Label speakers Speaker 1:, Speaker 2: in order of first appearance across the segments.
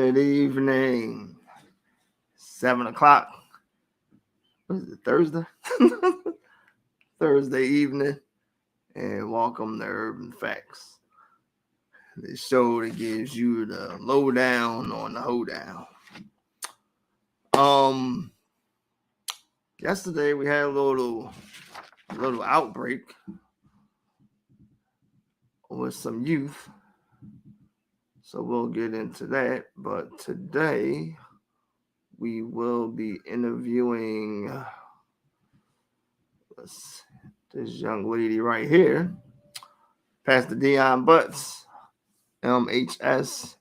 Speaker 1: Good evening. 7 o'clock. What is it, Thursday? Thursday evening. And welcome to Urban Facts, the show that gives you the lowdown on the hoedown. Yesterday we had a little outbreak with some youth. So we'll get into that. But today we will be interviewing this young lady right here, Pastor Dionne Butts, MHS,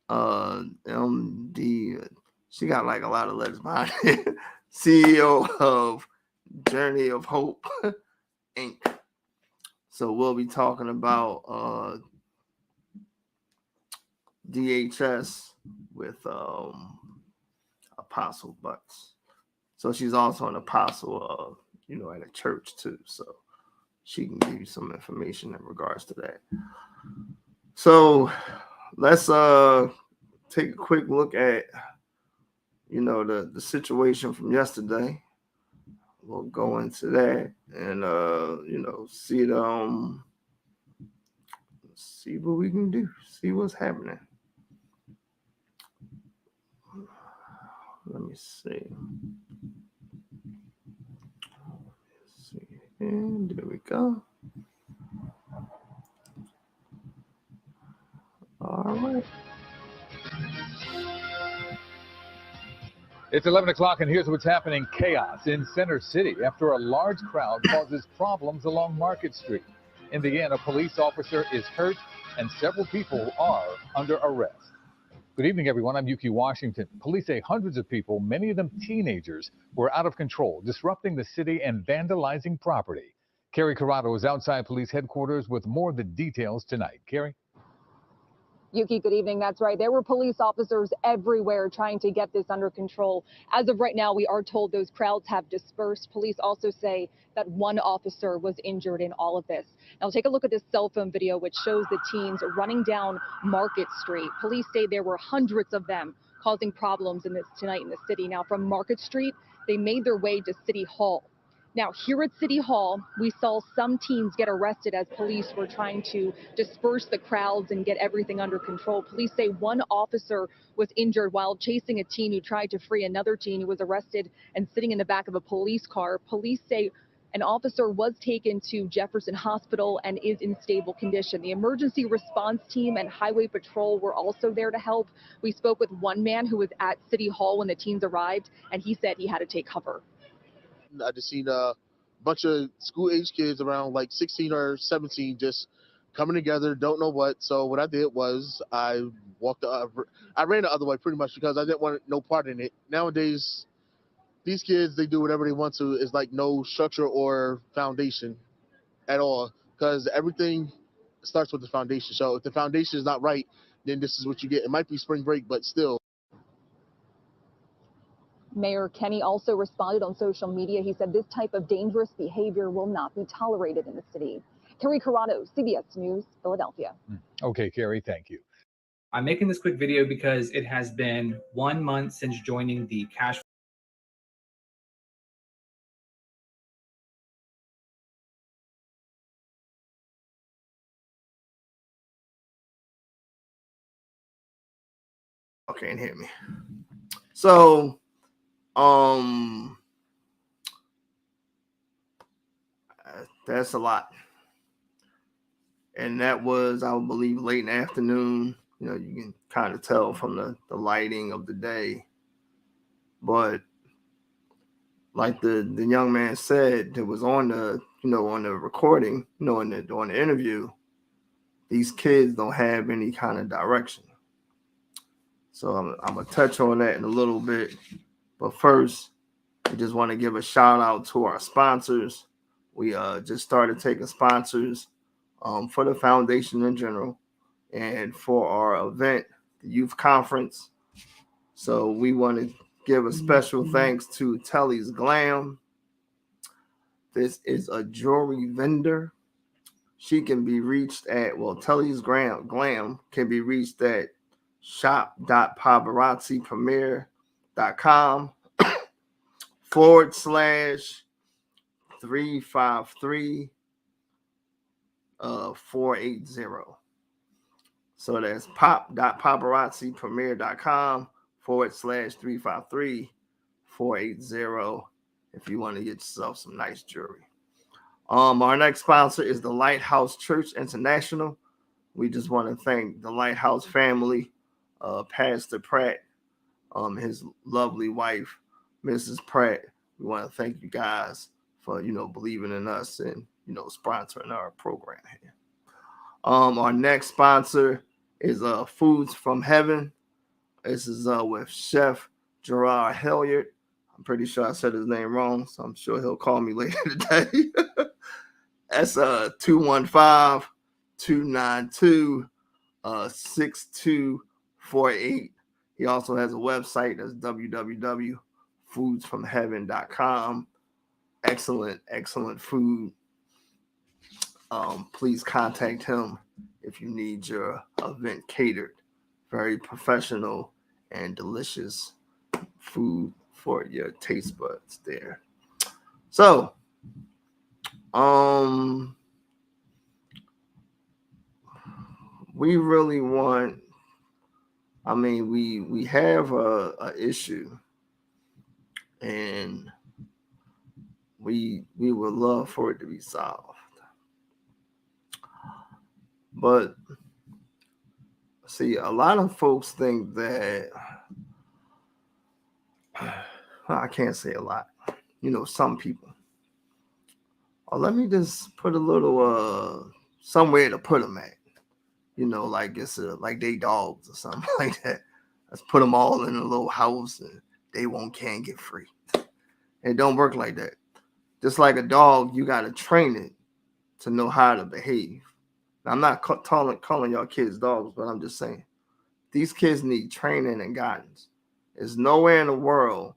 Speaker 1: MD. She got like a lot of letters behind it. CEO of Journey of Hope, Inc. So we'll be talking about DHS with Apostle Butts. So she's also an apostle, at a church too. So she can give you some information in regards to that. So let's take a quick look at, the situation from yesterday. We'll go into that and see what we can do, see what's happening. Let me see. And there we go. All right.
Speaker 2: It's 11 o'clock, and here's what's happening. Chaos in Center City after a large crowd causes problems along Market Street. In the end, a police officer is hurt, and several people are under arrest. Good evening, everyone. I'm Yuki Washington. Police say hundreds of people, many of them teenagers, were out of control, disrupting the city and vandalizing property. Carrie Corrado is outside police headquarters with more of the details tonight. Carrie?
Speaker 3: Yuki, good evening. That's right. There were police officers everywhere trying to get this under control. As of right now, we are told those crowds have dispersed. Police also say that one officer was injured in all of this. Now take a look at this cell phone video, which shows the teens running down Market Street. Police say there were hundreds of them causing problems tonight in the city. Now from Market Street, they made their way to City Hall. Now, here at City Hall, we saw some teens get arrested as police were trying to disperse the crowds and get everything under control. Police say one officer was injured while chasing a teen who tried to free another teen who was arrested and sitting in the back of a police car. Police say an officer was taken to Jefferson Hospital and is in stable condition. The emergency response team and highway patrol were also there to help. We spoke with one man who was at City Hall when the teens arrived, and he said he had to take cover.
Speaker 4: I just seen a bunch of school-age kids around like 16 or 17 just coming together, don't know what. So what I did was I ran the other way pretty much because I didn't want no part in it. Nowadays, these kids, they do whatever they want to. It's like no structure or foundation at all because everything starts with the foundation. So if the foundation is not right, then this is what you get. It might be spring break, but still.
Speaker 3: Mayor Kenny also responded on social media. He said this type of dangerous behavior will not be tolerated in the city. Carrie Corrado, CBS News, Philadelphia.
Speaker 2: Okay, Carrie, thank you.
Speaker 5: I'm making this quick video because it has been 1 month since joining the cash.
Speaker 1: Okay, can't hear me. So, that's a lot. And that was, I would believe, late in the afternoon. You can kind of tell from the lighting of the day. But like the young man said that was on the, on the recording, on the interview, these kids don't have any kind of direction. So I'm going to touch on that in a little bit. But first, I just want to give a shout out to our sponsors. We just started taking sponsors for the foundation in general and for our event, the youth conference. So we want to give a special thanks to Telly's Glam. This is a jewelry vendor. She can be reached at, Telly's Glam can be reached at shop.paparazzipremiere.com / 353 480. So that's pop.paparazzipremiere.com / 353 480 if you want to get yourself some nice jewelry. Our next sponsor is the Lighthouse Church International. We just want to thank the Lighthouse family, Pastor Pratt, his lovely wife, Mrs. Pratt. We want to thank you guys for, believing in us and, sponsoring our program here. Our next sponsor is Foods from Heaven. This is with Chef Gerard Hilliard. I'm pretty sure I said his name wrong, so I'm sure he'll call me later today. That's 215-292-6248. He also has a website that's www.foodsfromheaven.com. Excellent food. Please contact him if you need your event catered. Very professional and delicious food for your taste buds there. So, we really want, we have a issue, and we would love for it to be solved. But see, a lot of folks think that, I can't say a lot, some people, let me just put a little somewhere to put them at, like it's like they dogs or something like that. Let's put them all in a little house and they can't get free. It don't work like that. Just like a dog, you got to train it to know how to behave. Now, I'm not calling y'all kids dogs, but I'm just saying these kids need training and guidance. There's nowhere in the world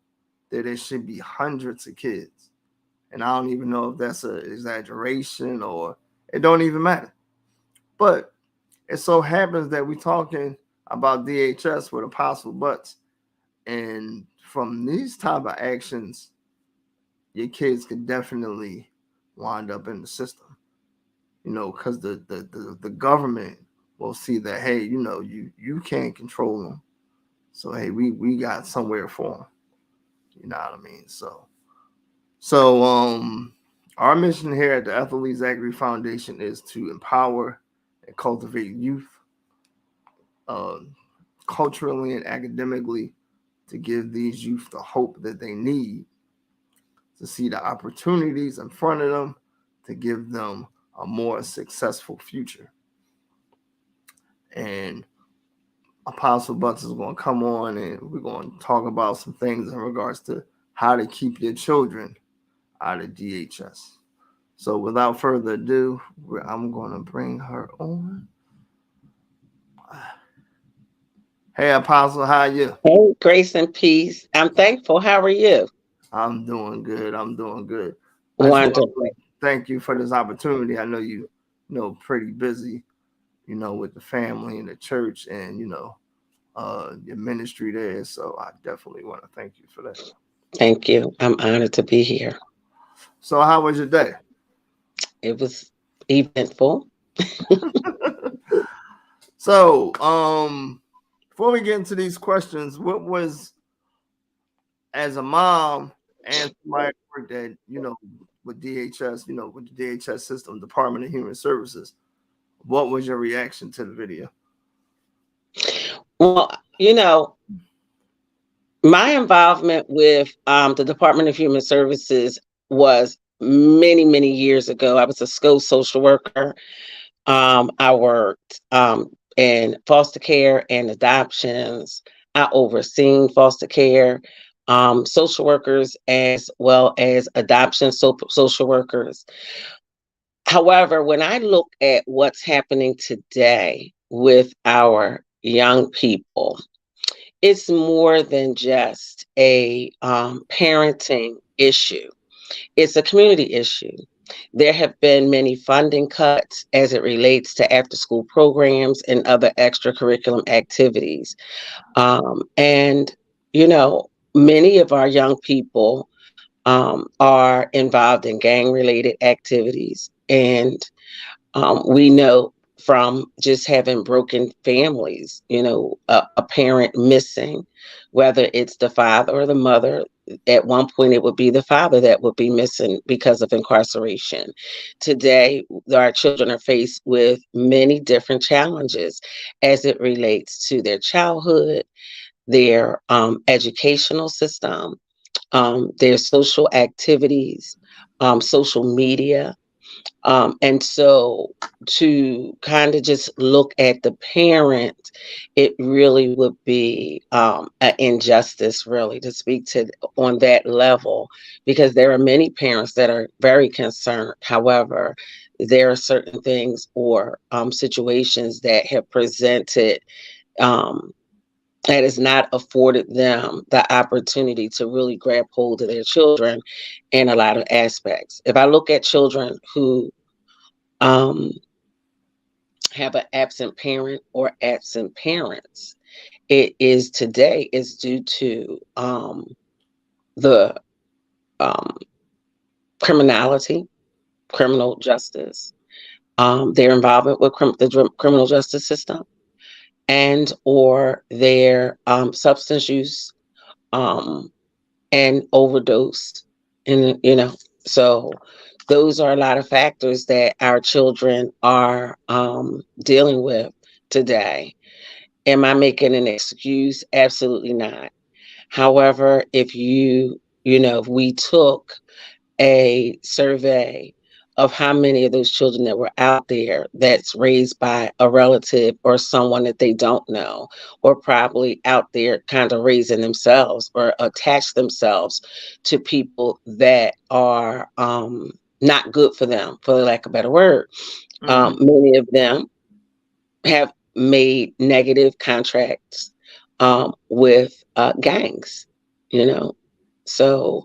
Speaker 1: that there should be hundreds of kids. And I don't even know if that's an exaggeration or it don't even matter. But it so happens that we're talking about DHS with Apostle Butts. And from these type of actions, your kids could definitely wind up in the system. Because the government will see that, hey, you can't control them. So, hey, we got somewhere for them. You know what I mean? So our mission here at the Ethel Lee Zachary Foundation is to empower and cultivate youth culturally and academically, to give these youth the hope that they need, to see the opportunities in front of them, to give them a more successful future. And Apostle Butts is going to come on and we're going to talk about some things in regards to how to keep your children out of DHS. So without further ado, I'm going to bring her on. Hey, Apostle, how are you?
Speaker 6: Hey, grace and peace. I'm thankful. How are you?
Speaker 1: I'm doing good.
Speaker 6: Wonderful.
Speaker 1: Thank you for this opportunity. I know you pretty busy, with the family and the church and, your ministry there. So I definitely want to thank you for that.
Speaker 6: Thank you. I'm honored to be here.
Speaker 1: So how was your day?
Speaker 6: It was eventful.
Speaker 1: So, before we get into these questions, what was, as a mom and somebody that, with DHS, with the DHS system, Department of Human Services, what was your reaction to the video?
Speaker 6: Well, my involvement with the Department of Human Services was many, many years ago. I was a school social worker. I worked in foster care and adoptions. I overseen foster care, social workers, as well as adoption social workers. However, when I look at what's happening today with our young people, it's more than just a parenting issue. It's a community issue. There have been many funding cuts as it relates to after-school programs and other extracurriculum activities. And, you know, many of our young people are involved in gang-related activities. And we know from just having broken families, you know, a parent missing, whether it's the father or the mother. At one point, it would be the father that would be missing because of incarceration. Today, our children are faced with many different challenges as it relates to their childhood, their educational system, their social activities, social media. And so to kind of just look at the parent, it really would be an injustice, really, to speak to on that level, because there are many parents that are very concerned. However, there are certain things or situations that have presented that has not afforded them the opportunity to really grab hold of their children in a lot of aspects. If I look at children who um, have an absent parent or absent parents, it is today is due to the um, criminality, criminal justice, their involvement with the criminal justice system, and or their substance use and overdose. And, you know, so those are a lot of factors that our children are dealing with today. Am I making an excuse? Absolutely not. However, if if we took a survey of how many of those children that were out there that's raised by a relative or someone that they don't know, or probably out there kind of raising themselves or attach themselves to people that are not good for them, for lack of a better word. Many of them have made negative contracts with gangs, you know. So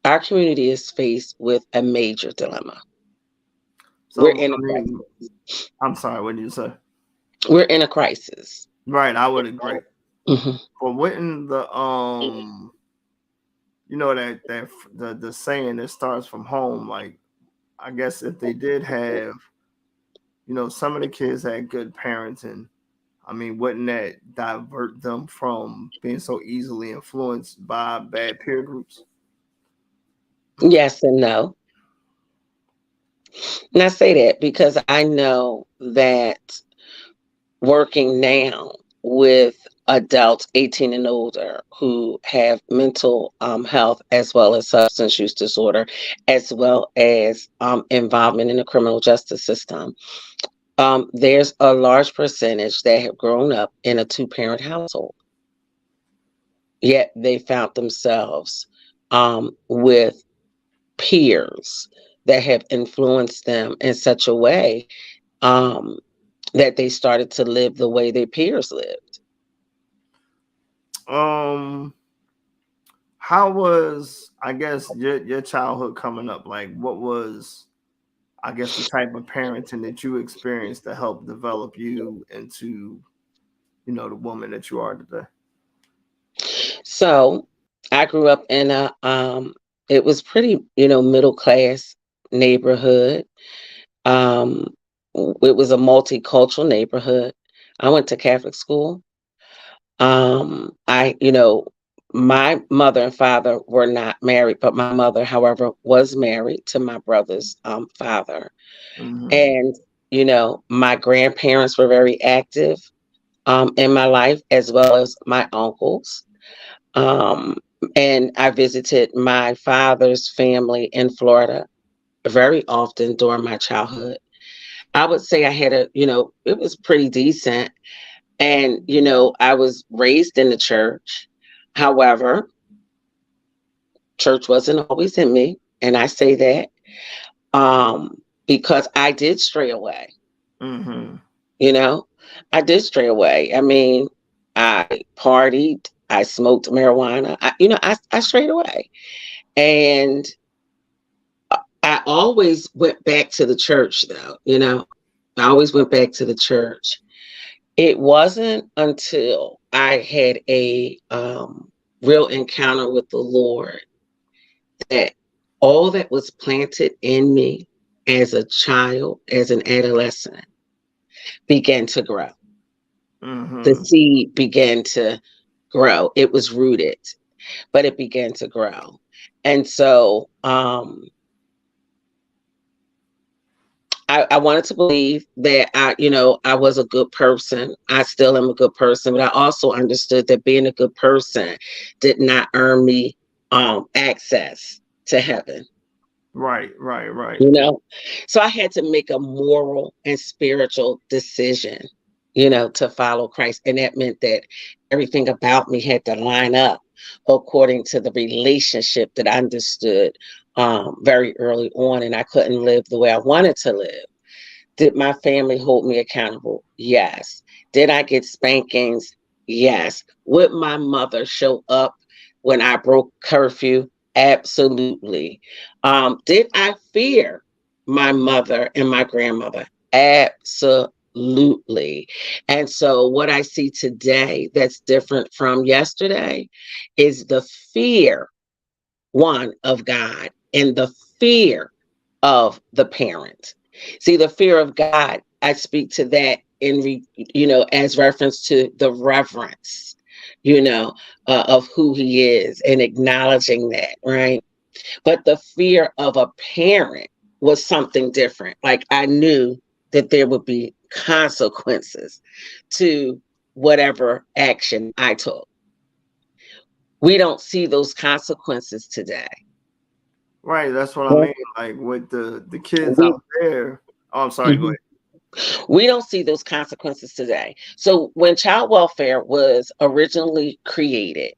Speaker 6: our community is faced with a major dilemma.
Speaker 1: So,
Speaker 6: We're in a
Speaker 1: I mean,
Speaker 6: crisis.
Speaker 1: I'm sorry, what did you say?
Speaker 6: We're in a crisis.
Speaker 1: Right, I would agree.
Speaker 6: Mhm.
Speaker 1: But wouldn't the you know that the saying that starts from home, like I guess if they did have, you know, some of the kids had good parenting, I mean, wouldn't that divert them from being so easily influenced by bad peer groups?
Speaker 6: Yes and no. And I say that because I know that working now with adults 18 and older who have mental health as well as substance use disorder, as well as involvement in the criminal justice system, there's a large percentage that have grown up in a two-parent household, yet they found themselves with peers that have influenced them in such a way um, that they started to live the way their peers lived.
Speaker 1: Um, how was, I guess, your childhood coming up? Like, what was, I guess, the type of parenting that you experienced to help develop you into, you know, the woman that you are today?
Speaker 6: So I grew up in a it was pretty, middle class neighborhood. Um, it was a multicultural neighborhood. I went to Catholic school. My mother and father were not married, but my mother, however, was married to my brother's father.
Speaker 1: Hmm.
Speaker 6: And, my grandparents were very active in my life, as well as my uncles. Um, and I visited my father's family in Florida very often during my childhood. I would say I had it was pretty decent. And, I was raised in the church. However, church wasn't always in me. And I say that because I did stray away,
Speaker 1: Hmm.
Speaker 6: you know, I did stray away. I mean, I partied, I smoked marijuana, I strayed away. And I always went back to the church, though. I always went back to the church. It wasn't until I had a real encounter with the Lord that all that was planted in me as a child, as an adolescent, began to grow. The seed began to grow. It was rooted, but it began to grow. And so I wanted to believe that I was a good person. I still am a good person, but I also understood that being a good person did not earn me access to heaven.
Speaker 1: Right.
Speaker 6: So I had to make a moral and spiritual decision, to follow Christ. And that meant that everything about me had to line up according to the relationship that I understood very early on. And I couldn't live the way I wanted to live. Did my family hold me accountable? Yes. Did I get spankings? Yes. Would my mother show up when I broke curfew? Absolutely. Did I fear my mother and my grandmother? Absolutely. And so what I see today that's different from yesterday is the fear, one, of God, and the fear of the parent. See, the fear of God, I speak to that as reference to the reverence, of who he is and acknowledging that, right? But the fear of a parent was something different. Like I knew that there would be consequences to whatever action I took. We don't see those consequences today.
Speaker 1: Right, that's what I mean. Like with the kids out there. Oh, I'm sorry, go ahead.
Speaker 6: We don't see those consequences today. So when child welfare was originally created,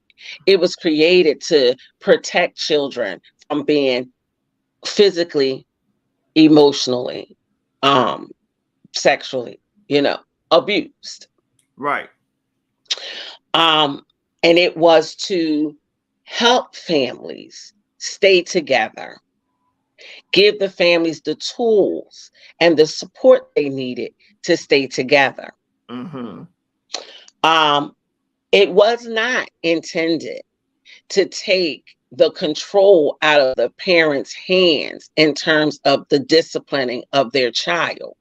Speaker 6: it was created to protect children from being physically, emotionally, sexually, abused.
Speaker 1: Right.
Speaker 6: And it was to help families stay together, give the families the tools and the support they needed to stay together. It was not intended to take the control out of the parents' hands in terms of the disciplining of their child.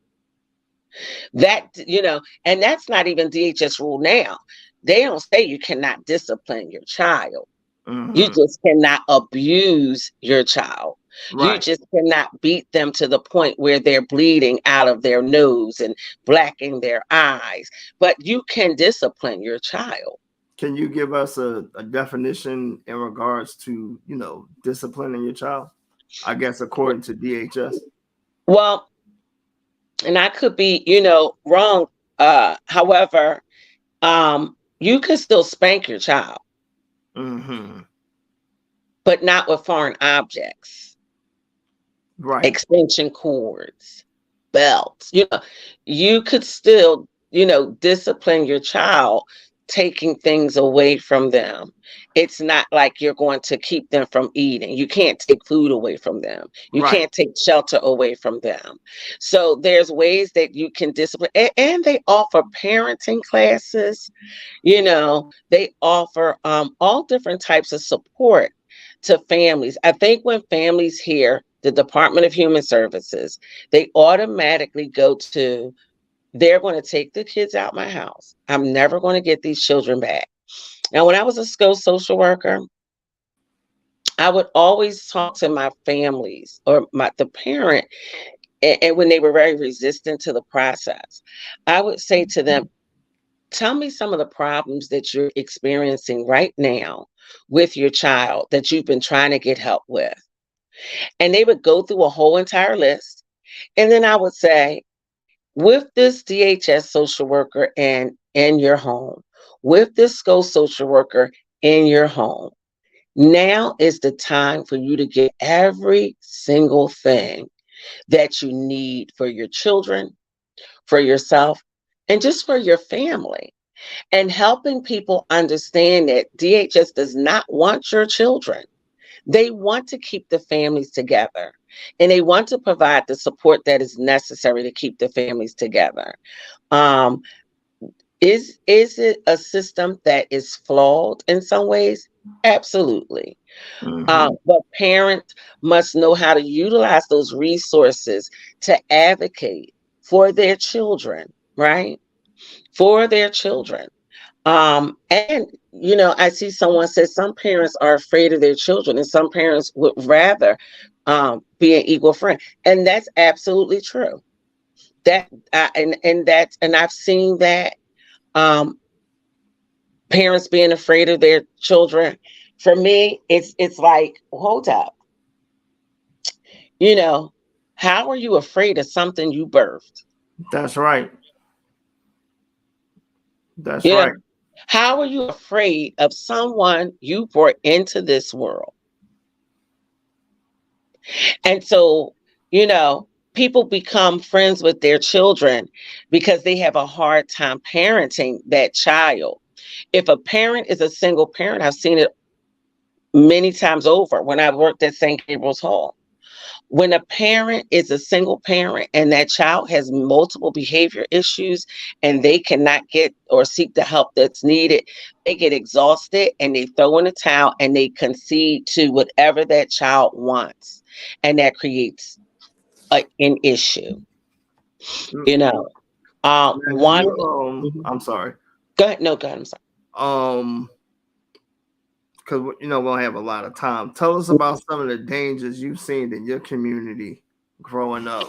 Speaker 6: That, and that's not even DHS rule now. They don't say you cannot discipline your child. You just cannot abuse your child. Right. You just cannot beat them to the point where they're bleeding out of their nose and blacking their eyes. But you can discipline your child.
Speaker 1: Can you give us a definition in regards to, disciplining your child? I guess according to DHS.
Speaker 6: Well, and I could be, wrong. However, you can still spank your child. But not with foreign objects. Right. Extension cords, belts. You could still, discipline your child, taking things away from them. It's not like you're going to keep them from eating. You can't take food away from them. You can't take shelter away from them. So there's ways that you can discipline. And they offer parenting classes. They offer all different types of support to families. I think when families hear the Department of Human Services, they automatically go to, they're going to take the kids out my house. I'm never going to get these children back. Now, when I was a school social worker, I would always talk to my families or the parent, and when they were very resistant to the process, I would say to them, tell me some of the problems that you're experiencing right now with your child that you've been trying to get help with. And they would go through a whole entire list. And then I would say, with this DHS social worker in your home, with this school social worker in your home, now is the time for you to get every single thing that you need for your children, for yourself, and just for your family. And helping people understand that DHS does not want your children. They want to keep the families together, and they want to provide the support that is necessary to keep the families together. Um, is it a system that is flawed in some ways? Absolutely. But parents must know how to utilize those resources to advocate for their children, right? For their children. And I see someone said some parents are afraid of their children, and some parents would rather be an equal friend, and that's absolutely true. That and I've seen that parents being afraid of their children. For me, it's like, hold up, how are you afraid of something you birthed?
Speaker 1: That's right. That's
Speaker 6: You know,
Speaker 1: right.
Speaker 6: how are you afraid of someone you brought into this world? And so, people become friends with their children because they have a hard time parenting that child. If a parent is a single parent, I've seen it many times over when I worked at St. Gabriel's Hall. When a parent is a single parent and that child has multiple behavior issues and they cannot get or seek the help that's needed, they get exhausted and they throw in the towel and they concede to whatever that child wants. And that creates an issue. One. Mhm.
Speaker 1: I'm sorry.
Speaker 6: Go ahead. No, go ahead. I'm sorry.
Speaker 1: Because we don't have a lot of time. Tell us about some of the dangers you've seen in your community growing up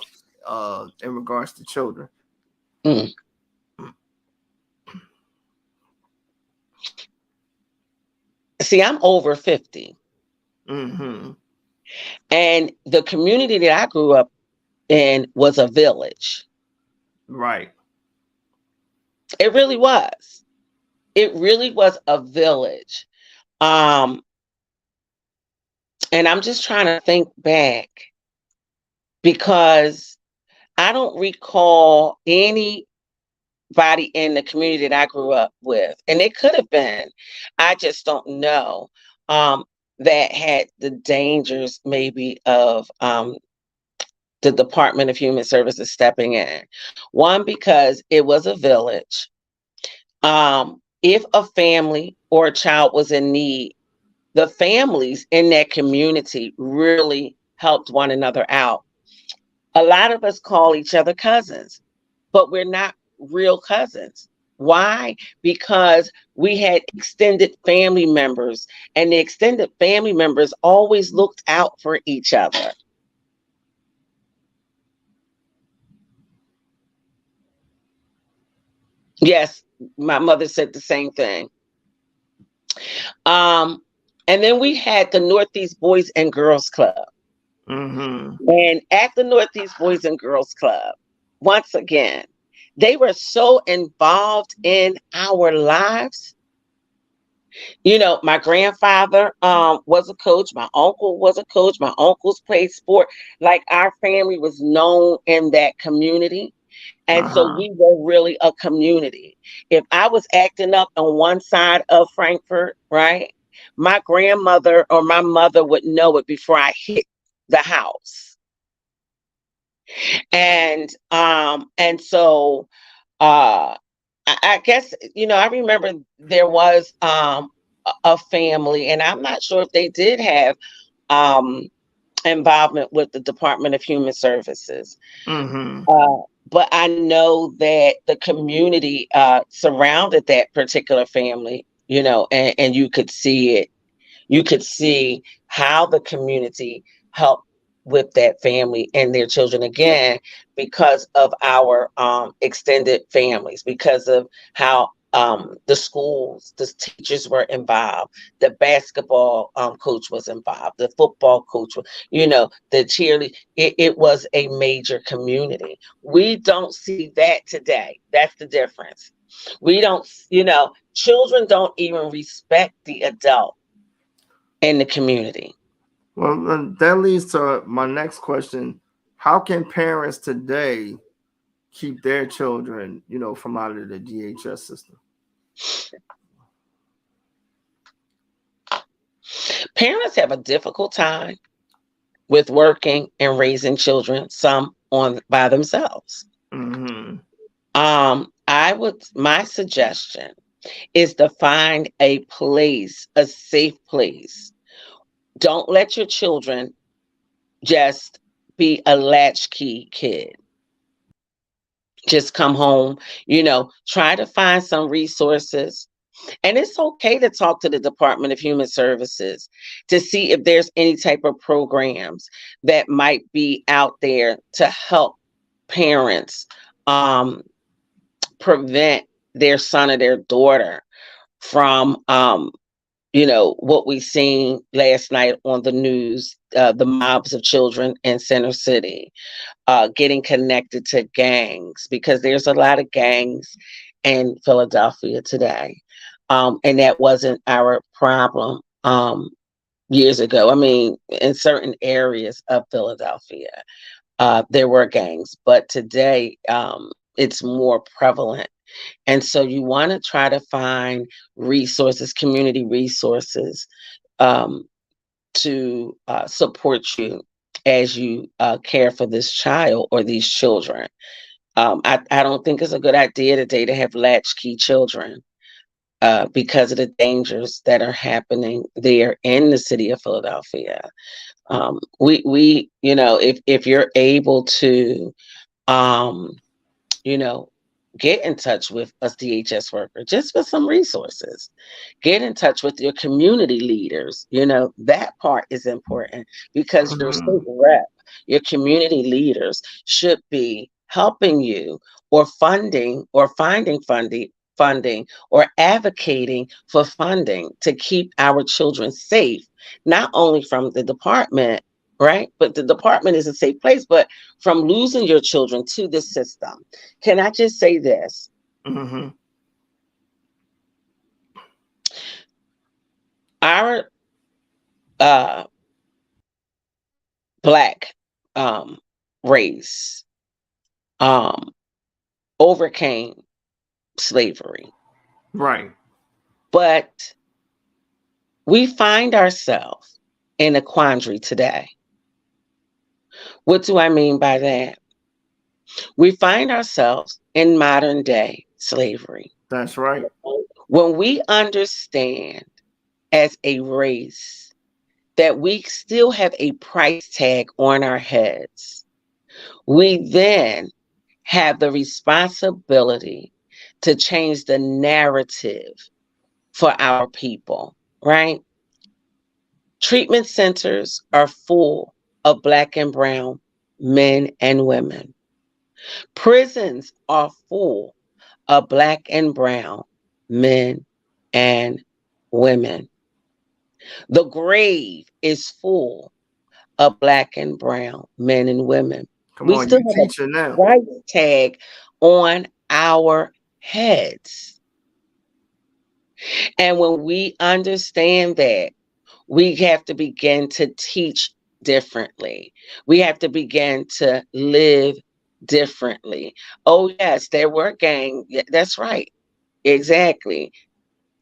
Speaker 1: in regards to children.
Speaker 6: See, I'm over 50. And the community that I grew up in was a village.
Speaker 1: Right.
Speaker 6: It really was. It really was a village. And I'm just trying to think back because I don't recall anybody in the community that I grew up with, and it could have been, I just don't know, that had the dangers maybe of the Department of Human Services stepping in. One, because it was a village. If a family or a child was in need, the families in that community really helped one another out. A lot of us call each other cousins, but we're not real cousins. Why? Because we had extended family members, and the extended family members always looked out for each other. Yes, my mother said the same thing. And then we had the Northeast Boys and Girls Club. And at the Northeast Boys and Girls Club, once again, they were so involved in our lives. My grandfather was a coach. My uncle was a coach. My uncles played sport. Like, our family was known in that community. And so we were really a community. If I was acting up on one side of Frankfurt, right, my grandmother or my mother would know it before I hit the house. And so I guess, I remember there was a family, and I'm not sure if they did have involvement with the Department of Human Services. But I know that the community surrounded that particular family, and you could see it. You could see how the community helped with that family and their children, again, because of our extended families, because of how the schools, the teachers were involved, the basketball coach was involved, the football coach, the cheerleader. It was a major community. We don't see that today. That's the difference. We don't, children don't even respect the adult in the community.
Speaker 1: Well, that leads to my next question. How can parents today keep their children, from out of the DHS system?
Speaker 6: Parents have a difficult time with working and raising children, some on by themselves.
Speaker 1: Mm-hmm.
Speaker 6: My suggestion is to find a place, a safe place. Don't let your children just be a latchkey kid. Just come home, try to find some resources. And it's okay to talk to the Department of Human Services to see if there's any type of programs that might be out there to help parents prevent their son or their daughter from what we seen last night on the news, the mobs of children in Center City, getting connected to gangs, because there's a lot of gangs in Philadelphia today. And that wasn't our problem years ago. I mean, in certain areas of Philadelphia, there were gangs, but today it's more prevalent. And so you want to try to find resources, community resources, to support you as you care for this child or these children. I don't think it's a good idea today to have latchkey children because of the dangers that are happening there in the city of Philadelphia. If you're able to, you know, get in touch with a DHS worker just for some resources. Get in touch with your community leaders. That part is important, because your
Speaker 1: Mm-hmm.
Speaker 6: state rep, your community leaders should be helping you or funding or finding funding or advocating for funding to keep our children safe, not only from the department, right? But the department is a safe place, but from losing your children to the system. Can I just say this?
Speaker 1: Mm-hmm.
Speaker 6: Our Black race overcame slavery,
Speaker 1: Right.
Speaker 6: but we find ourselves in a quandary today. What do I mean by that? We find ourselves in modern day slavery.
Speaker 1: That's right.
Speaker 6: When we understand as a race that we still have a price tag on our heads, we then have the responsibility to change the narrative for our people, right? Treatment centers are full of Black and brown men and women. Prisons are full of Black and brown men and women. The grave is full of Black and brown men and women.
Speaker 1: Come
Speaker 6: We
Speaker 1: on,
Speaker 6: still
Speaker 1: you
Speaker 6: have
Speaker 1: teacher
Speaker 6: a
Speaker 1: now.
Speaker 6: price tag on our heads. And when we understand that, we have to begin to teach differently. We have to begin to live differently. Oh, yes, there were gangs. Yeah, that's right. Exactly.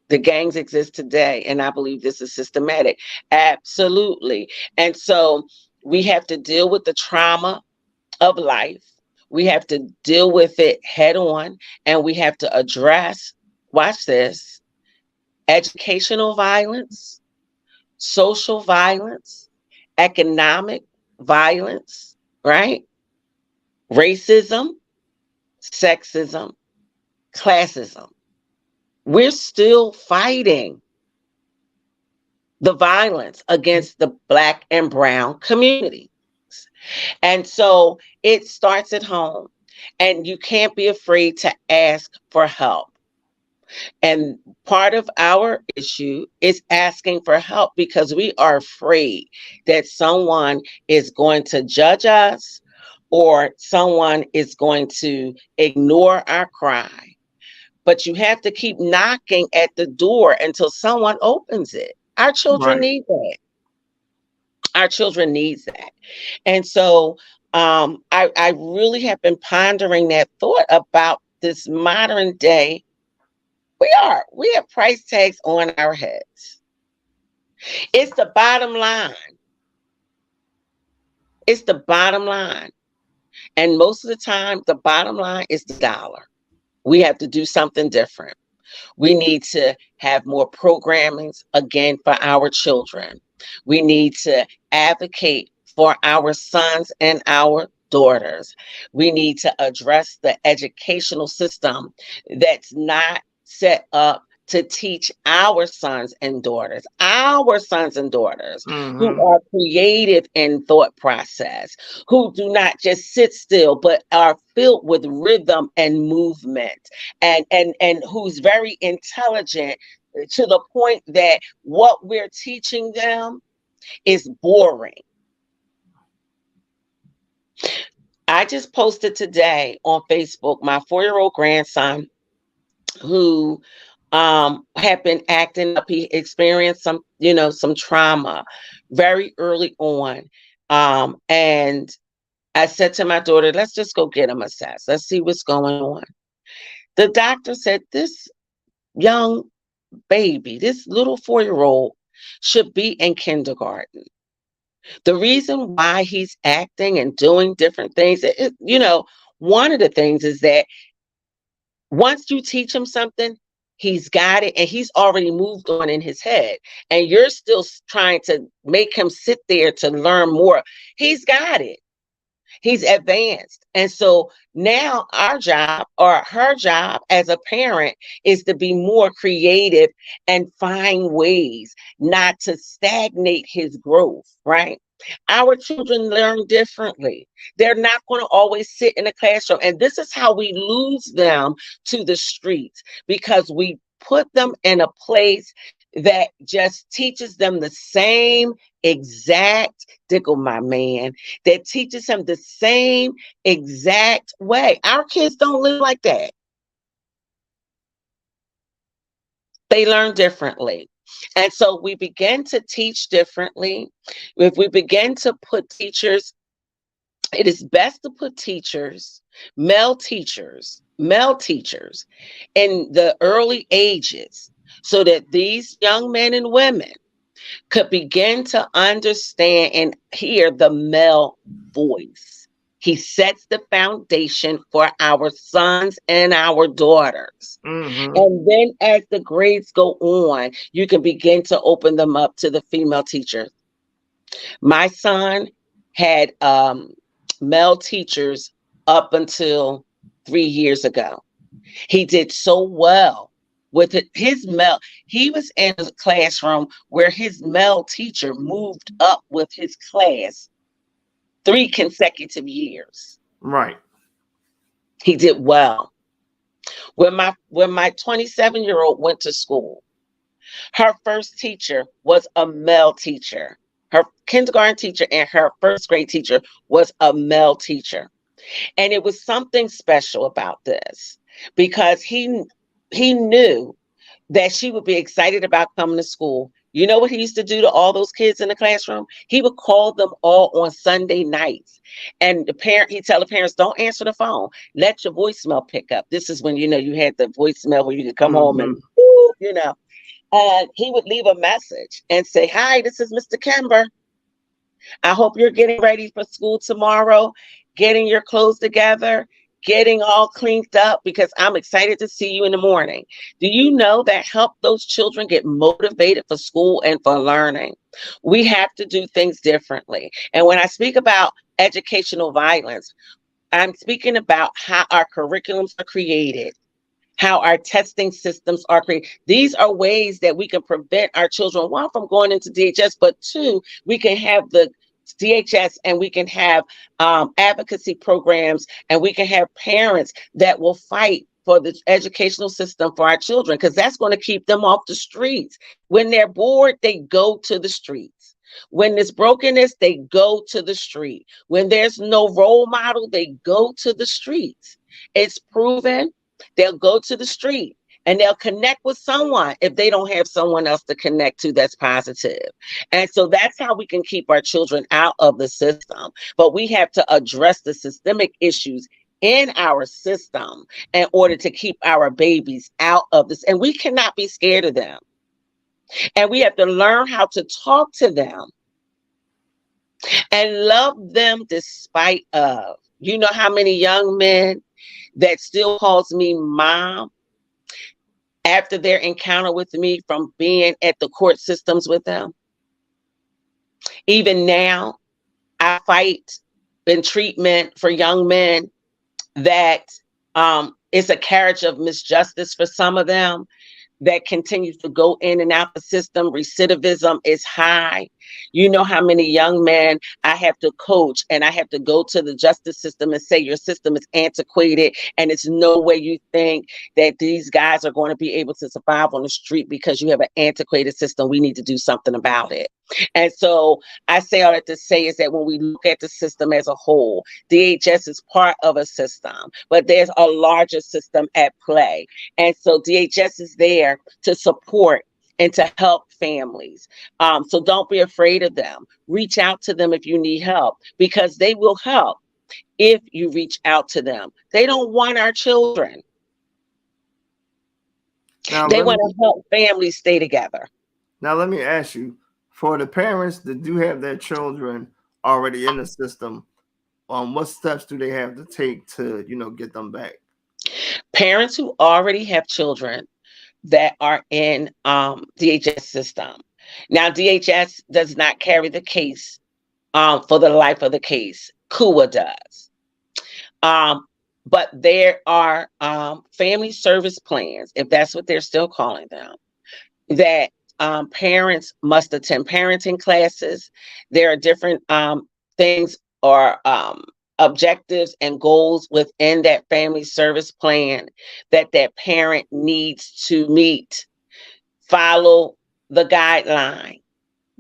Speaker 6: The gangs exist today, and I believe this is systematic. Absolutely. And so we have to deal with the trauma of life. We have to deal with it head on, and we have to address, watch this, educational violence, social violence, economic violence, right? Racism, sexism, classism. We're still fighting the violence against the Black and brown community. And so it starts at home, and you can't be afraid to ask for help. And part of our issue is asking for help because we are afraid that someone is going to judge us or someone is going to ignore our cry. But you have to keep knocking at the door until someone opens it. Our children
Speaker 1: Right.
Speaker 6: need that. Our children needs that. And so I really have been pondering that thought about this modern day. We have price tags on our heads. It's the bottom line. It's the bottom line. And most of the time, the bottom line is the dollar. We have to do something different. We need to have more programmings again for our children. We need to advocate for our sons and our daughters. We need to address the educational system that's not set up to teach our sons and daughters who are creative in thought process, who do not just sit still, but are filled with rhythm and movement, and who's very intelligent to the point that what we're teaching them is boring. I just posted today on Facebook my 4-year-old grandson who had been acting up. He experienced some trauma very early on. And I said to my daughter, let's just go get him assessed. Let's see what's going on. The doctor said this young baby, this little 4-year-old should be in kindergarten. The reason why he's acting and doing different things, one of the things is that once you teach him something, he's got it and he's already moved on in his head. And you're still trying to make him sit there to learn more. He's got it. He's advanced. And so now our job or her job as a parent is to be more creative and find ways not to stagnate his growth, right? Our children learn differently. They're not going to always sit in a classroom. And this is how we lose them to the streets, because we put them in a place that just teaches them the same exact, Dickle, my man, that teaches him the same exact way. Our kids don't live like that. They learn differently. And so we begin to teach differently. If we begin to put teachers, it is best to put teachers, male teachers in the early ages, so that these young men and women could begin to understand and hear the male voice. He sets the foundation for our sons and our daughters. And then as the grades go on, you can begin to open them up to the female teachers. My son had male teachers up until 3 years ago. He did so well with his male. He was in a classroom where his male teacher moved up with his class 3 consecutive years.
Speaker 1: Right.
Speaker 6: He did well. When my 27-year-old went to school, her first teacher was a male teacher. Her kindergarten teacher and her first grade teacher was a male teacher. And it was something special about this, because he knew that she would be excited about coming to school. You know what he used to do to all those kids in the classroom? He would call them all on Sunday nights. And he'd tell the parents, don't answer the phone. Let your voicemail pick up. This is when, you had the voicemail where you could come home and, and he would leave a message and say, hi, this is Mr. Kember. I hope you're getting ready for school tomorrow, getting your clothes together, getting all cleaned up, because I'm excited to see you in the morning. Do you know that help those children get motivated for school and for learning? We have to do things differently. And when I speak about educational violence, I'm speaking about how our curriculums are created, how our testing systems are created. These are ways that we can prevent our children, one, from going into DHS, but two, we can have the DHS and we can have advocacy programs, and we can have parents that will fight for the educational system for our children, because that's going to keep them off the streets. When they're bored, they go to the streets. When there's brokenness, they go to the street. When there's no role model, they go to the streets. It's proven. They'll go to the street and they'll connect with someone if they don't have someone else to connect to that's positive. And so that's how we can keep our children out of the system. But we have to address the systemic issues in our system in order to keep our babies out of this. And we cannot be scared of them. And we have to learn how to talk to them and love them despite of. You know how many young men that still calls me mom after their encounter with me from being at the court systems with them? Even now, I fight in treatment for young men that it's a carriage of misjustice for some of them that continues to go in and out the system. Recidivism is high. You know how many young men I have to coach, and I have to go to the justice system and say, your system is antiquated, and it's no way you think that these guys are going to be able to survive on the street because you have an antiquated system. We need to do something about it. And so I say all that to say is that when we look at the system as a whole, DHS is part of a system, but there's a larger system at play. And so DHS is there to support and to help families. So don't be afraid of them. Reach out to them if you need help, because they will help if you reach out to them. They don't want our children. They want to help families stay together.
Speaker 1: Now, let me ask you, for the parents that do have their children already in the system, what steps do they have to take to, get them back?
Speaker 6: Parents who already have children that are in DHS system. Now, DHS does not carry the case for the life of the case. CUA does. But there are family service plans, if that's what they're still calling them, that parents must attend parenting classes. There are different things or objectives and goals within that family service plan that that parent needs to meet. Follow the guideline.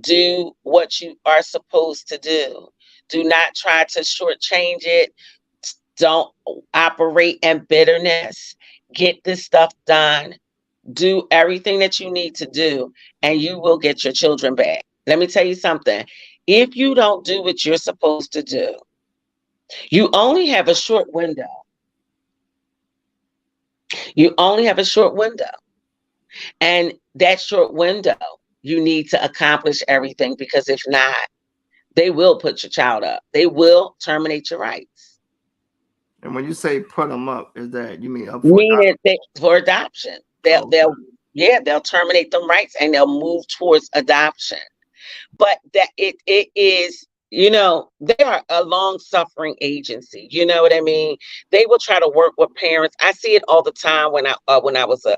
Speaker 6: Do what you are supposed to do. Do not try to shortchange it. Don't operate in bitterness. Get this stuff done. Do everything that you need to do, and you will get your children back. Let me tell you something. If you don't do what you're supposed to do, you only have a short window. You only have a short window. And that short window, you need to accomplish everything, because if not, they will put your child up. They will terminate your rights.
Speaker 1: And when you say put them up, is that you mean up
Speaker 6: for adoption? They'll terminate them rights and they'll move towards adoption. But that it is, they are a long-suffering agency. You know what I mean? They will try to work with parents. I see it all the time when I was a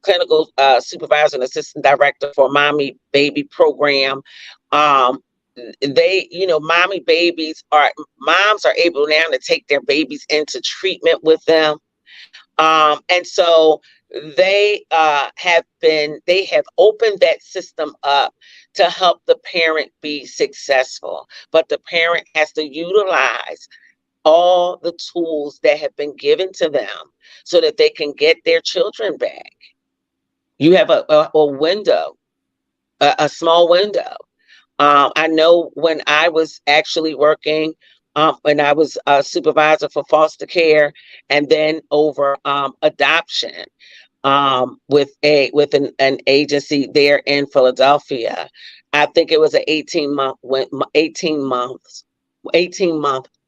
Speaker 6: clinical supervisor and assistant director for mommy baby program. Mommy babies moms are able now to take their babies into treatment with them. And so they have opened that system up to help the parent be successful. But the parent has to utilize all the tools that have been given to them so that they can get their children back. You have a window, a small window. I know when I was actually working, when I was a supervisor for foster care and then over adoption with an agency there in Philadelphia, I think it was an 18-month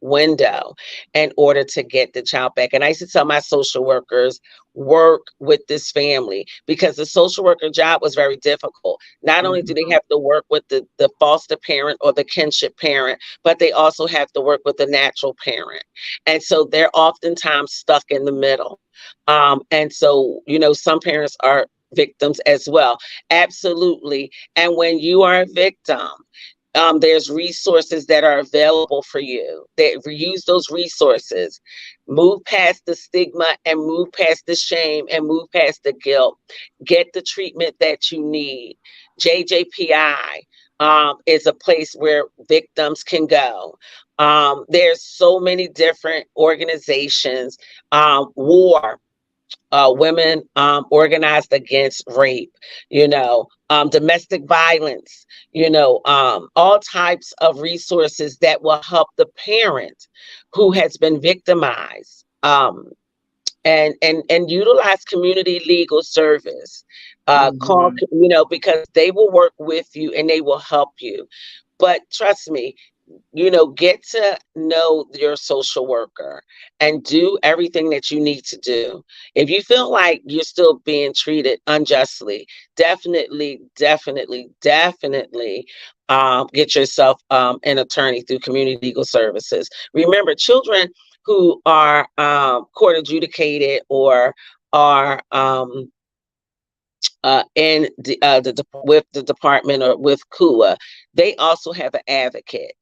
Speaker 6: window in order to get the child back. And I used to tell my social workers, work with this family, because the social worker job was very difficult. Not only do they have to work with the foster parent or the kinship parent, but they also have to work with the natural parent. And so they're oftentimes stuck in the middle. And so, some parents are victims as well. Absolutely. And when you are a victim, there's resources that are available for you. Use those resources. Move past the stigma and move past the shame and move past the guilt. Get the treatment that you need. JJPI is a place where victims can go. There's so many different organizations. WAR. Women organized against rape, domestic violence, all types of resources that will help the parent who has been victimized, and utilize community legal service. Call, because they will work with you and they will help you. But trust me, get to know your social worker and do everything that you need to do. If you feel like you're still being treated unjustly, definitely get yourself an attorney through community legal services. Remember, children who are court adjudicated or are with the department or with KUA, they also have an advocate,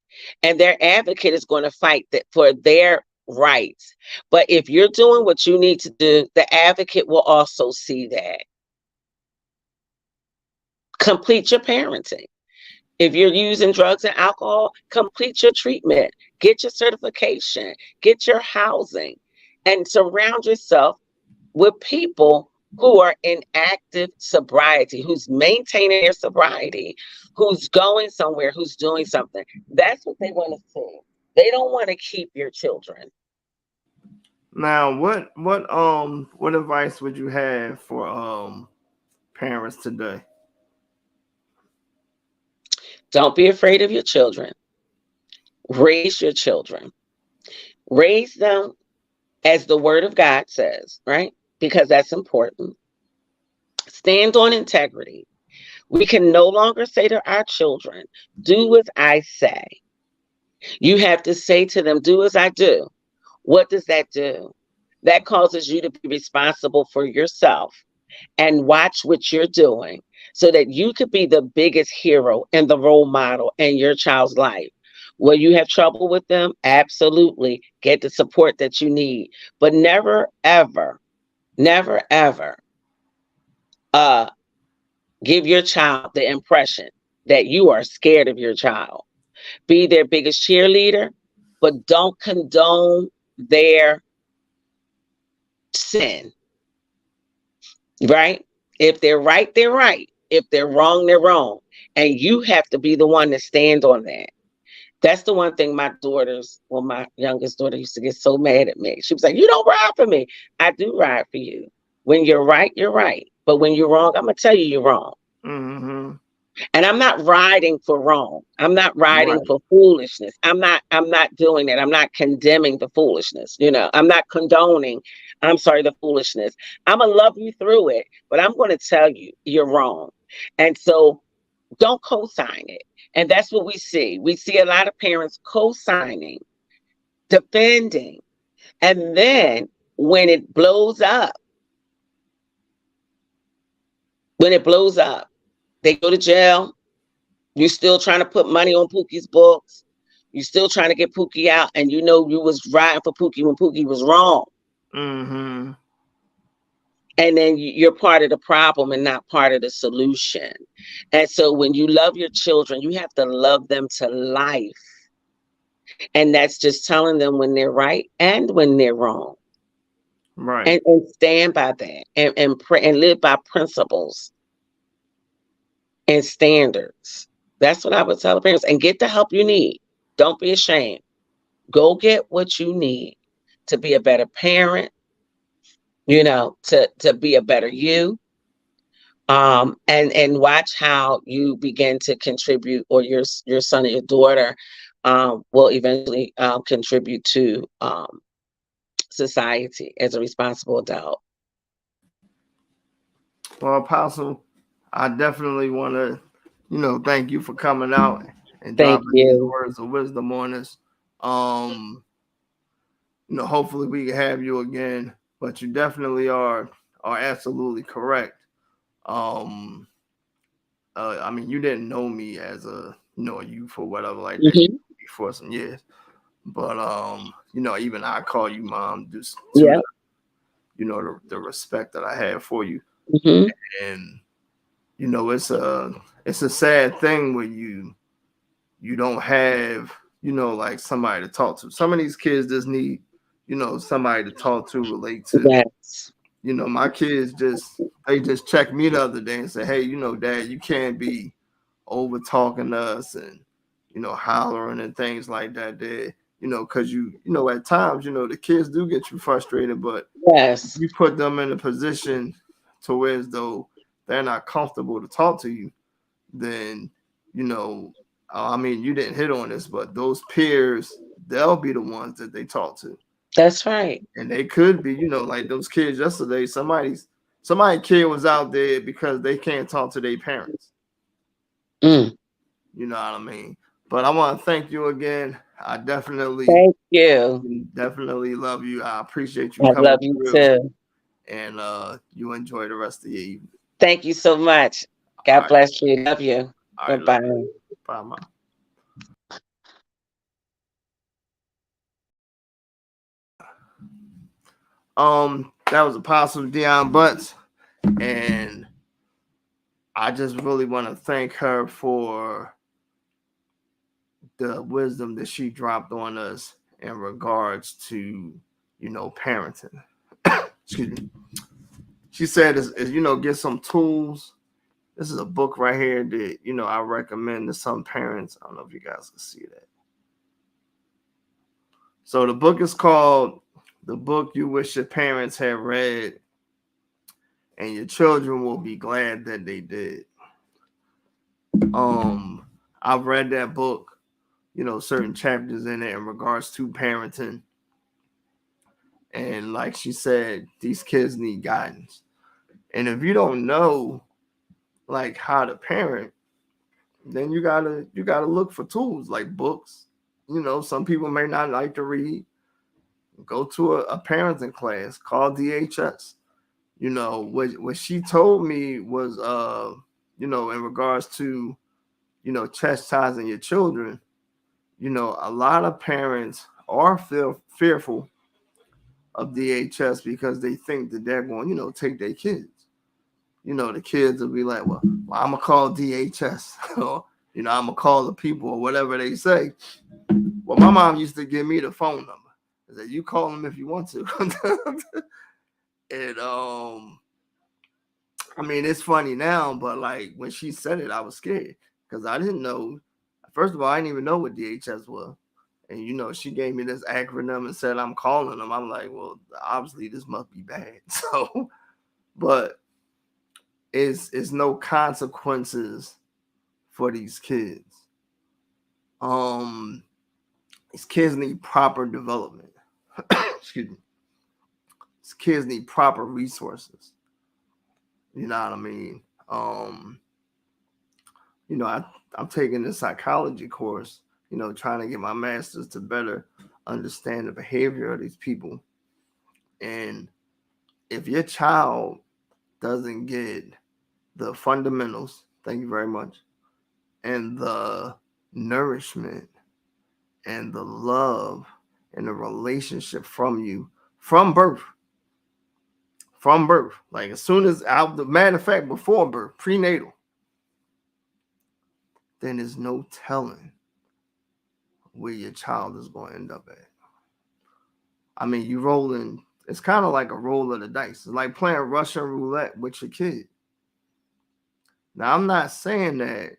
Speaker 6: and their advocate is going to fight for their rights. But if you're doing what you need to do, the advocate will also see that. Complete your parenting. If you're using drugs and alcohol, complete your treatment, get your certification, get your housing, and surround yourself with people who are in active sobriety, who's maintaining their sobriety, who's going somewhere, who's doing something. That's what they want to see. They don't want to keep your children.
Speaker 1: Now, what advice would you have for parents today?
Speaker 6: Don't be afraid of your children. Raise your children. Raise them as the Word of God says, right? Because that's important. Stand on integrity. We can no longer say to our children, do as I say. You have to say to them, do as I do. What does that do? That causes you to be responsible for yourself and watch what you're doing so that you could be the biggest hero and the role model in your child's life. Will you have trouble with them? Absolutely. Get the support that you need. But never, ever give your child the impression that you are scared of your child. Be their biggest cheerleader, but don't condone their sin. Right? If they're right, they're right. If they're wrong, they're wrong. And you have to be the one to stand on that. That's the one thing my youngest daughter used to get so mad at me. She was like, you don't ride for me. I do ride for you. When you're right, you're right. But when you're wrong, I'm going to tell you you're wrong.
Speaker 1: Mm-hmm.
Speaker 6: And I'm not riding for wrong. I'm not riding for foolishness. I'm not doing that. I'm not condemning the foolishness. I'm not condoning, the foolishness. I'm going to love you through it, but I'm going to tell you you're wrong. And so don't co-sign it. And that's what we see. We see a lot of parents co-signing, defending. And then when it blows up, they go to jail. You're still trying to put money on Pookie's books. You're still trying to get Pookie out. And you was riding for Pookie when Pookie was wrong.
Speaker 1: Mm-hmm.
Speaker 6: And then you're part of the problem and not part of the solution. And so when you love your children, you have to love them to life. And that's just telling them when they're right and when they're wrong.
Speaker 1: Right.
Speaker 6: And stand by that and pray and live by principles and standards. That's what I would tell the parents. And get the help you need. Don't be ashamed. Go get what you need to be a better parent, to be a better you. And watch how you begin to contribute, or your son or your daughter will eventually contribute to society as a responsible adult.
Speaker 1: Well, Apostle, I definitely want to, thank you for coming out and
Speaker 6: Thank
Speaker 1: dropping these
Speaker 6: you.
Speaker 1: words of wisdom on us. Hopefully we can have you again, but you definitely are absolutely correct. I mean, you didn't know me as a youth or whatever like that before some years, but even I call you mom just to the respect that I have for you. And it's a sad thing when you don't have like somebody to talk to. Some of these kids just need somebody to talk to, relate to.
Speaker 6: Yes.
Speaker 1: My kids just checked me the other day and said, hey, Dad, you can't be over talking to us and hollering and things like that, Dad. Because at times the kids do get you frustrated, but
Speaker 6: yes,
Speaker 1: you put them in a position to where as though they're not comfortable to talk to you, then, you know, I mean, you didn't hit on this, but those peers, they'll be the ones that they talk to.
Speaker 6: That's right.
Speaker 1: And they could be, you know, like those kids yesterday, somebody kid was out there because they can't talk to their parents.
Speaker 6: Mm.
Speaker 1: You know what I mean? But I want to thank you again. I definitely
Speaker 6: Thank you.
Speaker 1: definitely love you. I appreciate you
Speaker 6: I
Speaker 1: coming
Speaker 6: love you
Speaker 1: through.
Speaker 6: too.
Speaker 1: And you enjoy the rest of your evening.
Speaker 6: Thank you so much.
Speaker 1: All
Speaker 6: God
Speaker 1: right.
Speaker 6: bless you. Love you.
Speaker 1: All right,
Speaker 6: Bye-bye.
Speaker 1: love you. Bye, Mom. That was Apostle Dionne Butts, and I just really want to thank her for the wisdom that she dropped on us in regards to, you know, parenting. Excuse me. She said, is, you know, get some tools. This is a book right here that, you know, I recommend to some parents. I don't know if you guys can see that. So the book is called The Book You Wish Your Parents Had Read, and Your Children Will Be Glad That They Did. I've read that book, you know, certain chapters in it in regards to parenting. And like she said, these kids need guidance. And if you don't know like how to parent, then you gotta look for tools like books. You know, some people may not like to read. Go to a parenting class called DHS. You know, what she told me was you know, in regards to, you know, chastising your children, you know, a lot of parents are fearful of DHS because they think that they're going, you know, take their kids. You know, the kids will be like, well I'm gonna call DHS, or, you know, I'm gonna call the people, or whatever they say. Well, my mom used to give me the phone number. I said, you call them if you want to. And I mean, it's funny now, but like when she said it, I was scared because I didn't know. First of all, I didn't even know what DHS was. And, you know, she gave me this acronym and said, I'm calling them. I'm like, well, obviously this must be bad. So, but it's no consequences for these kids. These kids need proper development. Excuse me. These kids need proper resources. You know what I mean? You know, I'm taking a psychology course, you know, trying to get my master's to better understand the behavior of these people. And if your child doesn't get the fundamentals, thank you very much, and the nourishment and the love and the relationship from you from birth, like as soon as out, the matter of fact, before birth, prenatal, then there's no telling where your child is going to end up at. I mean, you rolling, it's kind of like a roll of the dice. It's like playing Russian roulette with your kid. Now, I'm not saying that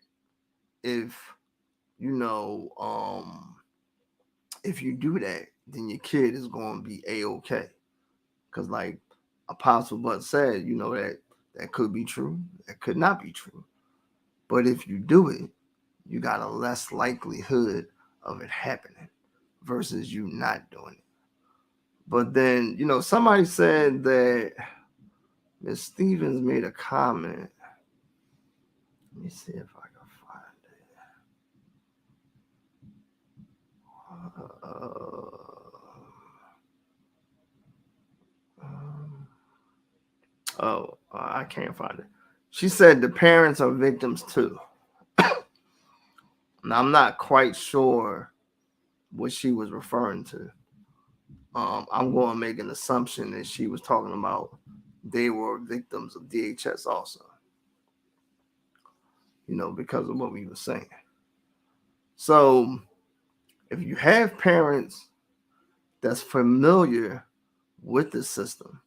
Speaker 1: if, you know, if you do that, then your kid is going to be A-okay. Because like Apostle Bud said, you know, that could be true. That could not be true. But if you do it, you got a less likelihood of it happening versus you not doing it. But then, you know, somebody said that Miss Stevens made a comment. Let me see if I can find it. I can't find it. She said the parents are victims too. Now, I'm not quite sure what she was referring to. I'm going to make an assumption that she was talking about they were victims of DHS also, you know, because of what we were saying. So if you have parents that's familiar with the system,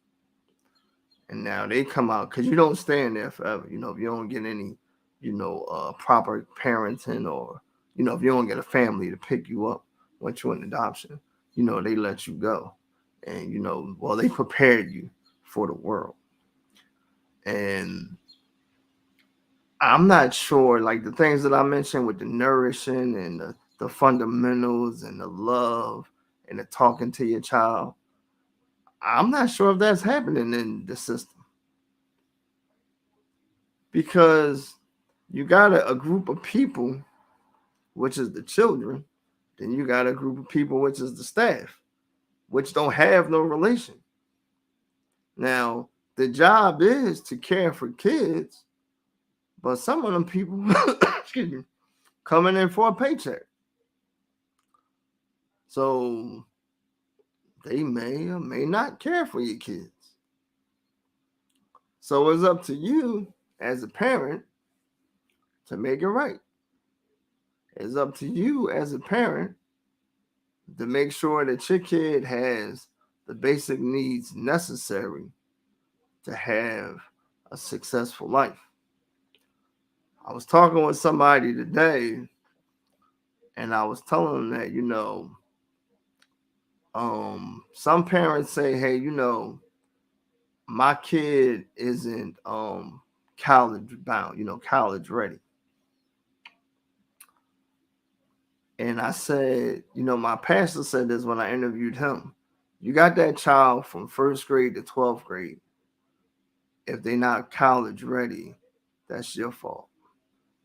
Speaker 1: and now they come out, because you don't stay in there forever, you know, if you don't get any, you know, proper parenting, or, you know, if you don't get a family to pick you up once you're in adoption, you know, they let you go. And, you know, well, they prepared you for the world. And I'm not sure, like the things that I mentioned with the nourishing and the fundamentals and the love and the talking to your child. I'm not sure if that's happening in the system, because you got a group of people, which is the children, then you got a group of people, which is the staff, which don't have no relation. Now, the job is to care for kids, but some of them people, excuse me, coming in for a paycheck. So they may or may not care for your kids. So it's up to you as a parent to make it right. It's up to you as a parent to make sure that your kid has the basic needs necessary to have a successful life. I was talking with somebody today, and I was telling them that, some parents say, hey, my kid isn't college bound, college ready. And I said, my pastor said this when I interviewed him. You got that child from first grade to 12th grade. If they're not college ready, that's your fault.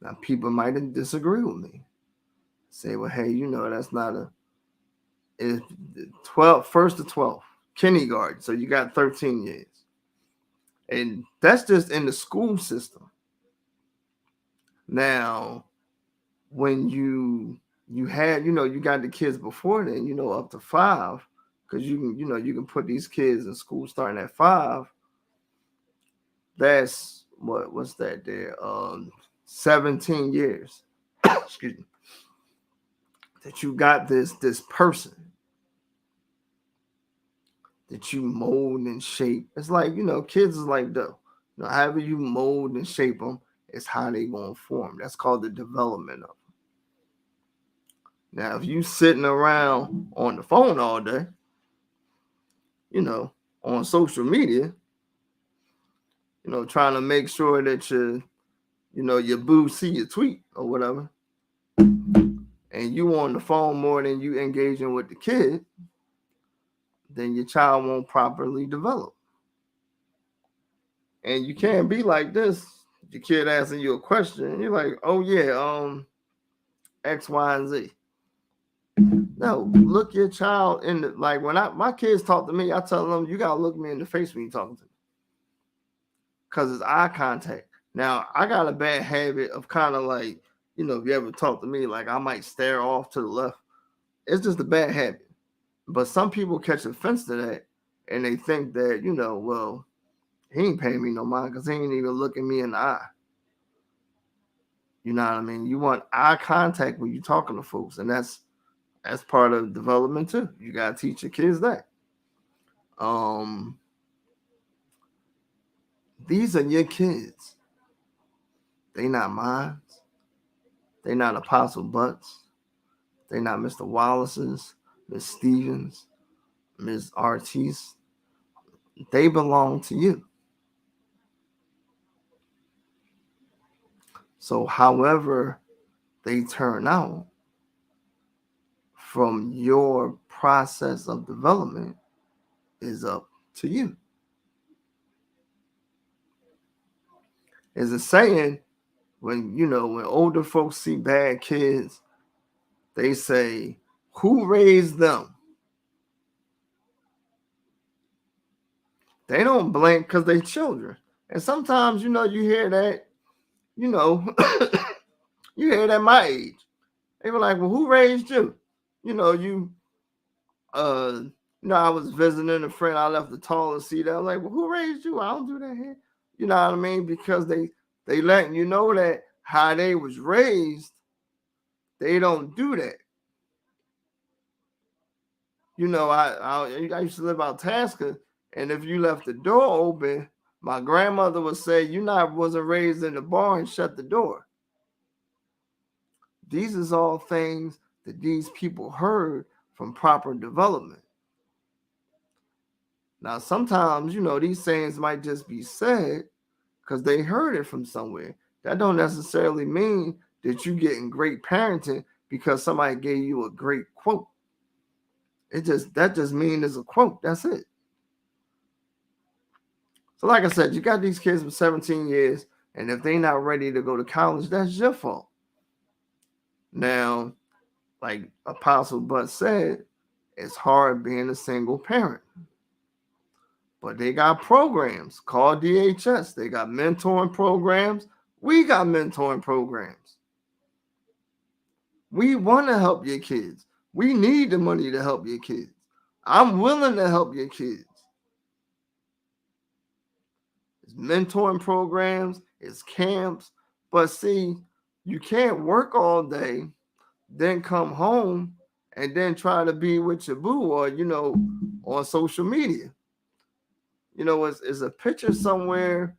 Speaker 1: Now, people might disagree with me. Say, well, hey, that's not it's 12, first to 12th, kindergarten. So you got 13 years. And that's just in the school system. Now, when you had, you got the kids before then, up to 5, because you can put these kids in school starting at 5. That's what's that there? 17 years. Excuse me. That you got this person that you mold and shape. It's like, kids is like dough. However you mold and shape them, it's how they gonna form. That's called the development of them. Now, if you sitting around on the phone all day, on social media, trying to make sure that your boo see your tweet or whatever, and you on the phone more than you engaging with the kid, then your child won't properly develop. And you can't be like this. Your kid asking you a question, and you're like, oh yeah, X, Y, and Z. No, look your child in the, like when my kids talk to me, I tell them, you gotta look me in the face when you're talking to me. Because it's eye contact. Now, I got a bad habit of kind of like, if you ever talk to me, like I might stare off to the left. It's just a bad habit. But some people catch offense to that, and they think that, well, he ain't paying me no mind because he ain't even looking me in the eye. You know what I mean? You want eye contact when you're talking to folks, and that's part of development too. You gotta teach your kids that. These are your kids. They not mine. They not Apostle Butts. They not Mr. Wallace's, Miss Stevens, Miss Artis. They belong to you. So however they turn out from your process of development is up to you. There's a saying, when older folks see bad kids, they say, who raised them? They don't blink because they children. And sometimes, you hear that, you hear that my age. They were like, well, who raised you? I was visiting a friend. I left the taller seat. I was like, well, who raised you? I don't do that here. You know what I mean? Because they letting you know that how they was raised, they don't do that. I used to live out Tasca, and if you left the door open, my grandmother would say, wasn't raised in the barn, shut the door. These is all things that these people heard from proper development. Now, sometimes, these sayings might just be said because they heard it from somewhere. that don't necessarily mean that you're getting great parenting because somebody gave you a great quote. That just means it's a quote. That's it. So like I said, you got these kids for 17 years, and if they're not ready to go to college, that's your fault. Now, like Apostle Bud said, it's hard being a single parent. But they got programs called DHS. They got mentoring programs. We got mentoring programs. We want to help your kids. We need the money to help your kids. I'm willing to help your kids. It's mentoring programs, it's camps. But see, you can't work all day, then come home and then try to be with your boo or, on social media. It's a picture somewhere,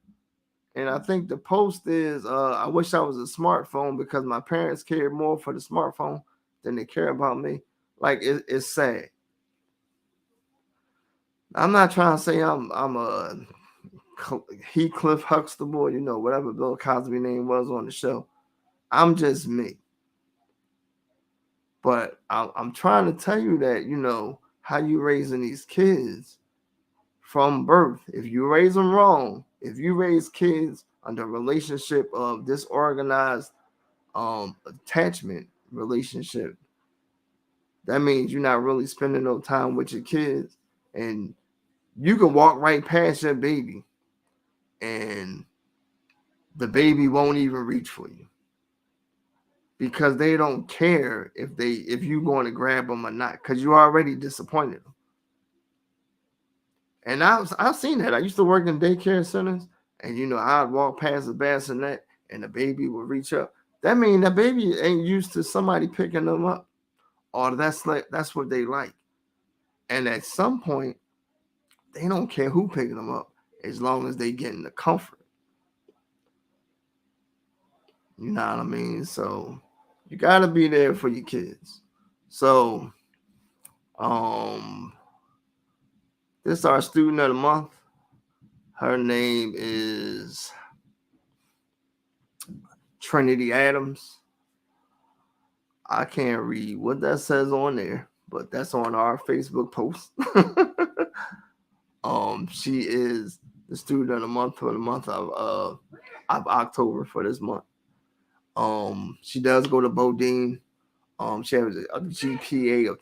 Speaker 1: and I think the post is, I wish I was a smartphone because my parents cared more for the smartphone than they care about me. Like, it's sad. I'm not trying to say I'm a Heathcliff Huxtable, whatever Bill Cosby name was on the show. I'm just me. But I'm trying to tell you that, how you raising these kids from birth. If you raise them wrong, if you raise kids under a relationship of disorganized attachment relationship, that means you're not really spending no time with your kids, and you can walk right past your baby and the baby won't even reach for you because they don't care if you're going to grab them or not, because you already disappointed them. And I've seen that. I used to work in daycare centers, and I'd walk past the bassinet and the baby would reach up. That means that baby ain't used to somebody picking them up, or that's what they like. And at some point, they don't care who picking them up as long as they getting the comfort. You know what I mean? So you gotta be there for your kids. So this is our student of the month. Her name is Trinity Adams. I can't read what that says on there, but that's on our Facebook post. She is the student of the month for the month of October for this month. She does go to Bodine. She has a GPA of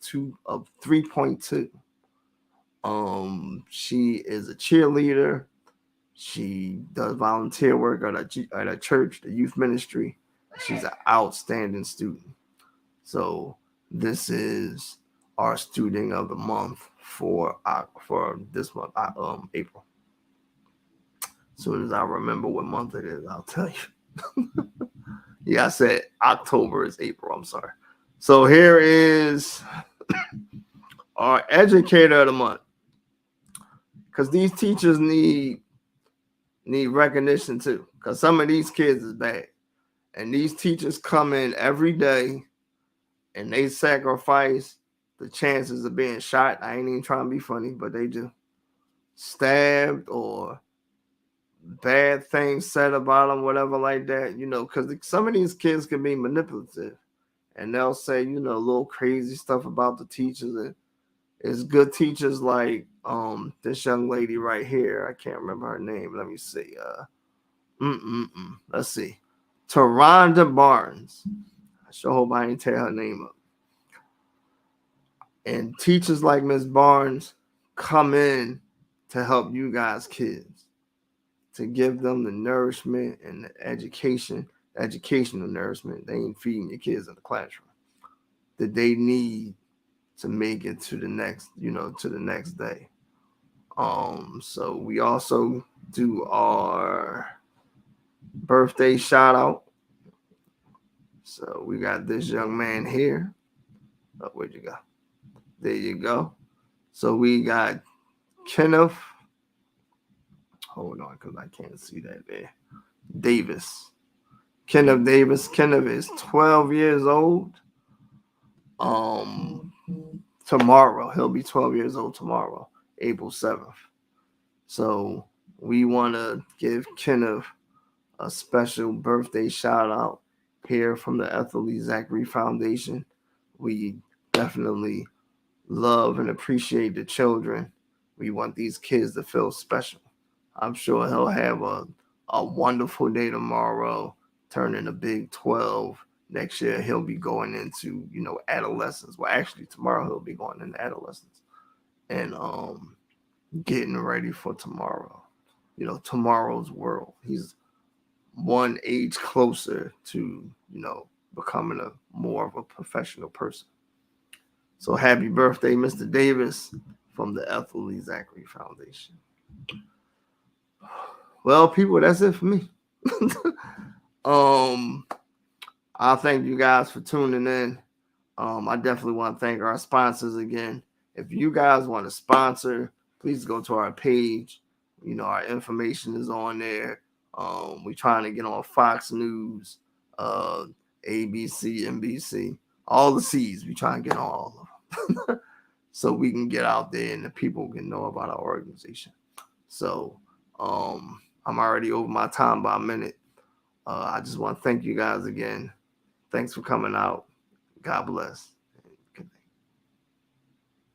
Speaker 1: 3.2. She is a cheerleader. She does volunteer work at a church, the youth ministry. She's an outstanding student. So this is our student of the month for this month, April. As soon as I remember what month it is, I'll tell you. Yeah, I said October is April. I'm sorry. So here is our educator of the month, because these teachers need recognition too, because some of these kids is bad, and these teachers come in every day and they sacrifice the chances of being shot. I ain't even trying to be funny, but they just stabbed or bad things said about them, whatever like that, because some of these kids can be manipulative, and they'll say, little crazy stuff about the teachers. And it's good teachers like this young lady right here. I can't remember her name. Let me see. Let's see. Taronda Barnes. I sure hope I ain't tear her name up. And teachers like Miss Barnes come in to help you guys kids, to give them the nourishment and the educational nourishment. They ain't feeding your kids in the classroom that they need to make it to the next, to the next day. So we also do our birthday shout out. So we got this young man here. Oh, where'd you go? There you go. So we got Kenneth. Hold on, because I can't see that there. Davis. Kenneth Davis. Kenneth is 12 years old. Tomorrow. He'll be 12 years old tomorrow, April 7th. So we want to give Kenneth a special birthday shout out here from the Ethel Lee Zachary Foundation. We definitely love and appreciate the children. We want these kids to feel special. I'm sure he'll have a wonderful day tomorrow, turning a big 12. Next year, he'll be going into, adolescence. Well, actually, tomorrow he'll be going into adolescence and getting ready for tomorrow. Tomorrow's world. He's one age closer to, becoming a more of a professional person. So happy birthday, Mr. Davis, from the Ethel Lee Zachary Foundation. Well, people, that's it for me. I thank you guys for tuning in. I definitely want to thank our sponsors again. If you guys want to sponsor, please go to our page. Our information is on there. We're trying to get on Fox News, ABC, NBC, all the C's. We're trying to get on all of them so we can get out there and the people can know about our organization. So I'm already over my time by a minute. I just want to thank you guys again. Thanks for coming out. God bless.